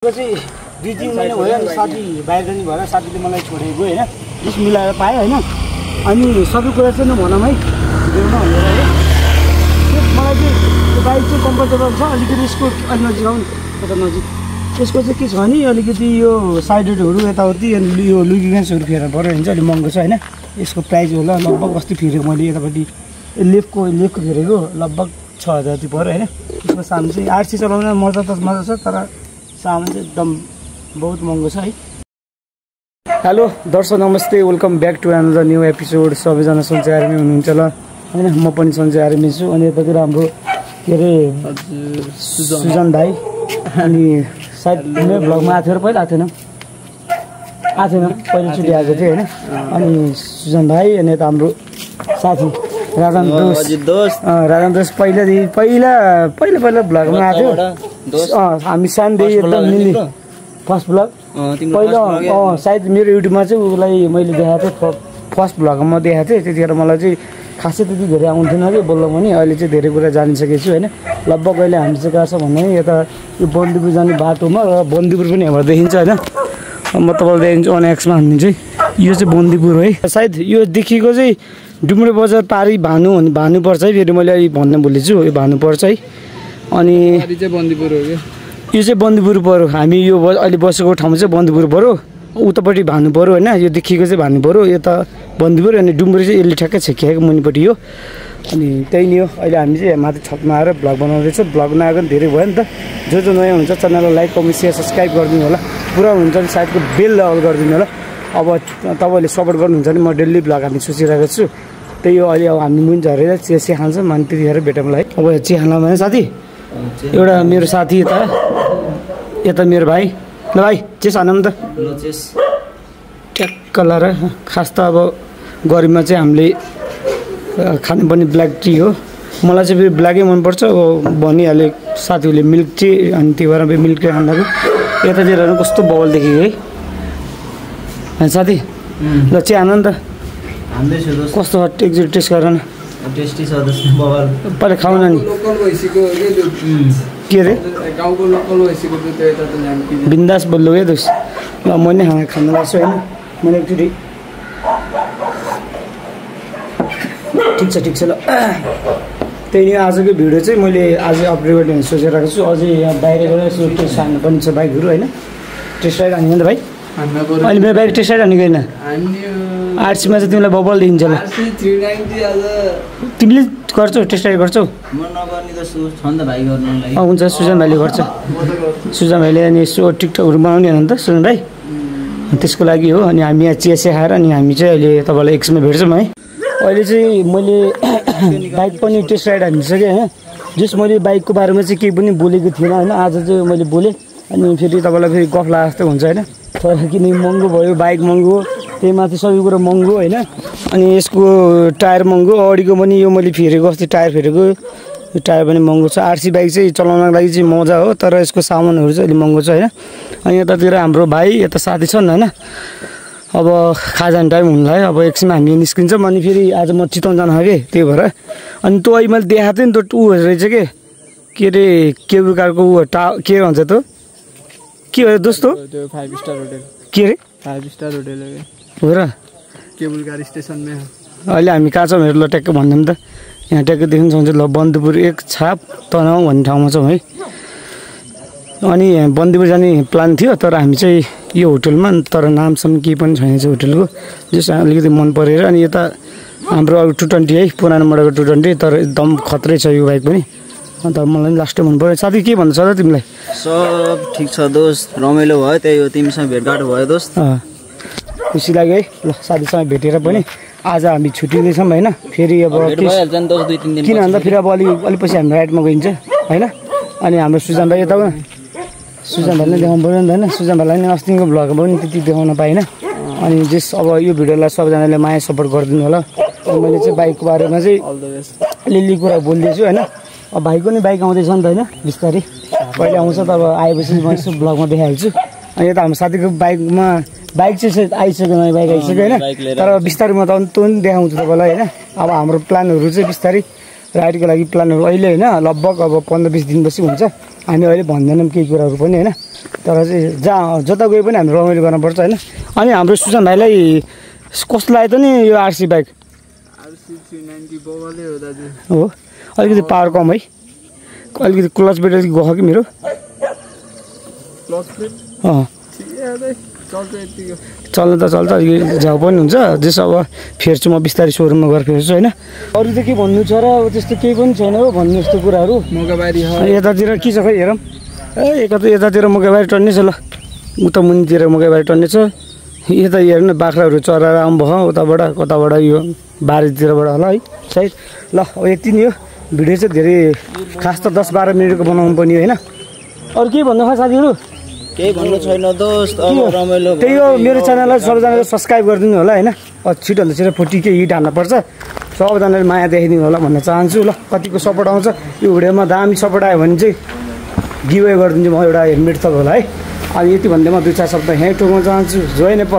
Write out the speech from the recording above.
चाहिँ 2-3 महिना भयो अनि साथी बाहिर जाने भएर साथीले मलाई छोडेको हैन जस मिलाएर पाए हैन अनि सबै कुरा चाहिँ नभनौँ है भिडियोमा भनेर है मलाई चाहिँ त्यो बाइक चाहिँ कम्फर्टेबल छ अलिकति यसको अलि नजिक आउनु कता नजिक यसको चाहिँ के छ भने अलिकति यो साइडहरू यताउति अनि यो लुब्रिकेन्ट्सहरू फेर्नु पर्यो भने चाहिँ अलिक महँगो छ हैन यसको प्राइस होला लगभग अस्ति फेरेको मैले यतापट्टि लेफ्टको फेरेको लगभग 6000 जति पर्यो हैन यसको सामान चाहिँ आरसी चलाउन मजा छ तर सामान चाहिँ एकदम बहुत महँगो छ है। हेलो दर्शक नमस्ते welcome back to another new episode. सबैजना सन्चै आर्मी हुनुहुन्छ ल हैन म पनि सन्चै आर्मी छु अनि यतातिर हाम्रो के अरे सुजन भाइ अनि सायद मेरो भ्लगमा आएको थियो र पहिला आएको थिएन पहिलोचोटि आएको थियो हैन अनि सुजन भाइ अनि यता हाम्रो साथी राजन दोस्त पहिला भ्लगमा आएको थियो हामी सानदेखि एकदम मिली फर्स्ट भ्लग पहिला सायद मेरो युट्युबमा चाहिँ उसलाई मैले देखाएको थिएँ फर्स्ट भ्लगमा देखाएको थिएँ त्यतिखेर मलाई चाहिँ खासै त्यति धेरै आउँथेन कि बोल्न पनि अहिले चाहिँ धेरै कुरा जानिसकेको छु होइन। लगभग अहिले हामी चाहिँ कहाँ छ भने यता यो बन्दीपुर जाने बाटोमा र बन्दीपुर पनि यहाँबाट देखिन्छ होइन म तपाईँलाई देखाइदिन्छु अनएक्समा हामी चाहिँ यो चाहिँ बन्दीपुर है सायद यो देखिएको चाहिँ डुम्रे बजार पारी भानु पर्छ है फेरि मैले अहिले भन्न भुलेछु यो भानु पर्छ है अनि बन्दीपुर हो कि यो चाहिँ बन्दीपुर पऱ्यो हामी यो अहिले बसेको ठाउँमा चाहिँ बन्दीपुर पऱ्यो उतापट्टि भानु पऱ्यो होइन यो देखिएको चाहिँ भानु पऱ्यो यता बन्दीपुर अनि डुम्रे चाहिँ यसले ठ्याक्कै छेकिएको मुनिपट्टि हो अनि त्यही नै हो। अहिले हामी चाहिँ माथि छतमा आएर भ्लग बनाउँदैछ भ्लग नआएको पनि धेरै भयो नि त जो नयाँ हुन्छ च्यानललाई लाइक कमेन्ट सेयर सब्सक्राइब गरिदिनु होला पुरा हुन्छ नि साइडको बेल अल गरिदिनु होला अब तपाईँहरूले सपोर्ट गर्नुहुन्छ भने म डेली भ्लग हामी सोचिरहेको छु त्यही हो। अहिले अब हामी मुनि झरेर चिया खान्छौँ अनि त्यतिखेर भेटौँला है अब चिया खान भने साथी एउटा मेरो साथी यता मेरो भाइ ल भाइ चेस हानौँ त ट्याक्क लाएर खास त अब गर्मीमा चाहिँ हामीले खानुपर्ने ब्ल्याक टी हो मलाई चाहिँ फेरि ब्ल्याकै मनपर्छ अब भनिहालेँ साथीहरूले मिल्क टी अनि त्यो भएर मिल्क टी खाँदाको यतातिर कस्तो बबल देखेको है साथी ल चिया हान नि त कस्तो एकचोटि टेस्ट गर न टेस्टी छ बबल पहिला खाउन नि के अरे गाउँको लोकल भइसक्यो त्यो यता त जान बिन्दास बोल्नु है दोस्त ल म नै खान लाग्छु होइन मैले एकचोटि ठिक छ ल त्यही नै आजको भिडियो चाहिँ मैले आज अपलोड गर्ने सोचिरहेको छु अझै यहाँ बाहिर गएर यसो टेस्ट हान्नु पनि छ बाइकहरू होइन टेस्ट राइड हान्यो नि त भाइ अहिले मेरो बाइक टेस्ट राइड हानेको होइन आरसीमा चाहिँ तिमीलाई बबल दिन्छ ल तिमीले गर्छौ टेस्ट राइड गर्छौ हुन्छ सुजन भाइले गर्छ सुजन भाइले अनि यसो टिकटकहरू बनाउने होइन त सुजन भाइ त्यसको लागि हो अनि हामी यहाँ चिया खाएर अनि हामी चाहिँ अहिले तपाईँलाई एकछिनमा भेट्छौँ है। अहिले चाहिँ मैले बाइक पनि टेस्ट राइड हानिसकेँ होइन जस मैले बाइकको बारेमा चाहिँ केही पनि बोलेको थिइनँ होइन आज चाहिँ मैले बोलेँ अनि फेरि तपाईँलाई फेरि गफ लाग जस्तो हुन्छ होइन तर किनकि महँगो भयो बाइक महँगो त्यही माथि सबै कुरो महँगो होइन अनि यसको टायर महँगो अगाडिको पनि यो मैले फेरेको अस्ति टायर फेरेको यो टायर पनि महँगो छ आरसी बाइक चाहिँ चलाउनको लागि चाहिँ मजा हो तर यसको सामानहरू चाहिँ अलिक महँगो छ होइन अनि यतातिर हाम्रो भाइ यता साथी छन् होइन अब खाजाने टाइम हुनुलाई अब एकछिनमा हामी निस्किन्छौँ अनि फेरि आज म चितवन जानु कि त्यही भएर अनि तँ अहिले मैले देखाएको थिएँ नि त ऊ रहेछ के अरे केबुल कारको ऊ के भन्छ त के हो दोस्तो 5 स्टार होटल के अरे 5 स्टार होटल हो र केबुल कार स्टेसनमै अहिले हामी कहाँ छौँ हेर ल ट्याक्क भन्दैम त यहाँ ट्याक्क देख्नु सक्छ ल बन्दीपुर एक छाप तनाउ भन्ने ठाउँमा छौँ है अनि बन्दीपुर जाने प्लान थियो तर हामी चाहिँ यो होटलमा तर नामसम्म केही पनि छैन चाहिँ होटलको जस अलिकति मन परेर अनि यता हाम्रो अब 220 है पुरानो मोडलको 220 तर एकदम खत्रै छ यो बाइक पनि अन्त मलाई पनि लास्टै मन पऱ्यो। साथी के भन्छ त तिमीलाई सब ठिक छ दोस्त रमाइलो भयो त्यही हो तिमीसँग भेटघाट भयो दोस्त खुसी लाग्यो है ल साथीसँग भेटेर पनि आज हामी छुट्टिँदैछौँ होइन फेरि अब किन भन्दा फेरि अब अलिक पछि हामी राइडमा गइन्छ होइन अनि हाम्रो सुजन भाइ यता सुजन भाइलाई देखाउनु पऱ्यो नि त होइन सुजन भाइलाई नि अस्तिको भ्लगमा पनि त्यति देखाउन पाइनँ अनि जस अब यो भिडियोलाई सबैजनाले माया सपोर्ट गरिदिनु होला मैले चाहिँ बाइकको बारेमा चाहिँ अलिअलि कुरा बोल्दैछु होइन अब भाइको नि बाइक आउँदैछ नि त होइन बिस्तारै कहिले आउँछ तब आएपछि म यसो भ्लगमा देखाइहाल्छु अनि यता हाम्रो साथीको बाइक चाहिँ आइसक्यो नयाँ बाइक आइसक्यो होइन तर बिस्तारै म त त्यो पनि देखाउँछु तपाईँलाई होइन अब हाम्रो प्लानहरू चाहिँ बिस्तारै राइडको लागि प्लानहरू अहिले होइन लगभग अब 15-20 दिनपछि हुन्छ हामी अहिले भन्दैनौँ केही कुराहरू पनि होइन तर चाहिँ जहाँ जता गए पनि हामी रमाइलो गर्नुपर्छ होइन अनि हाम्रो सुजन भाइलाई कस्तो लाग्यो त नि यो आरसी बाइक हो अलिकति पावर कम है अलिकति क्लच बेटर गयो कि मेरो चल्नु त चल्छ अलिकति झाउ पनि हुन्छ जस अब फेर्छु म बिस्तारै सोरुममा गएर फेर्छु होइन अरू त के भन्नु छ र अब त्यस्तो केही पनि छैन हो भन्नु यस्तो कुराहरू मकैबारी यतातिर के छ खै हेरौँ यतातिर मकैबारी टन्ने छ ल उता मुनितिर मकैबारी टन्ने छ यता हेर्नु न बाख्राहरू चराएर आउनुभयो उताबाट कताबाट यो बारीतिरबाट होला है सायद ल अब यति नै हो भिडियो चाहिँ धेरै खास त 10-12 मिनटको बनाउनु पर्ने होइन अरू के भन्नु छ साथीहरू केही भन्नु छैन दोस्त अब रमाइलो त्यही हो मेरो च्यानललाई सबैजनाले सब्सक्राइब गरिदिनु होला होइन छिटोभन्दा छिटो 40K हिट हान्नुपर्छ सबैजनाले माया देखाइदिनु होला भन्न चाहन्छु ल कतिको सपोर्ट आउँछ यो भिडियोमा दामी सपोर्ट आयो भने चाहिँ गिभवे गरिदिन्छु म एउटा हेलमेट तपाईँलाई है अनि यति भन्दै म 2-4 शब्द यहीँ टोक्न चाहन्छु जय नेपाल।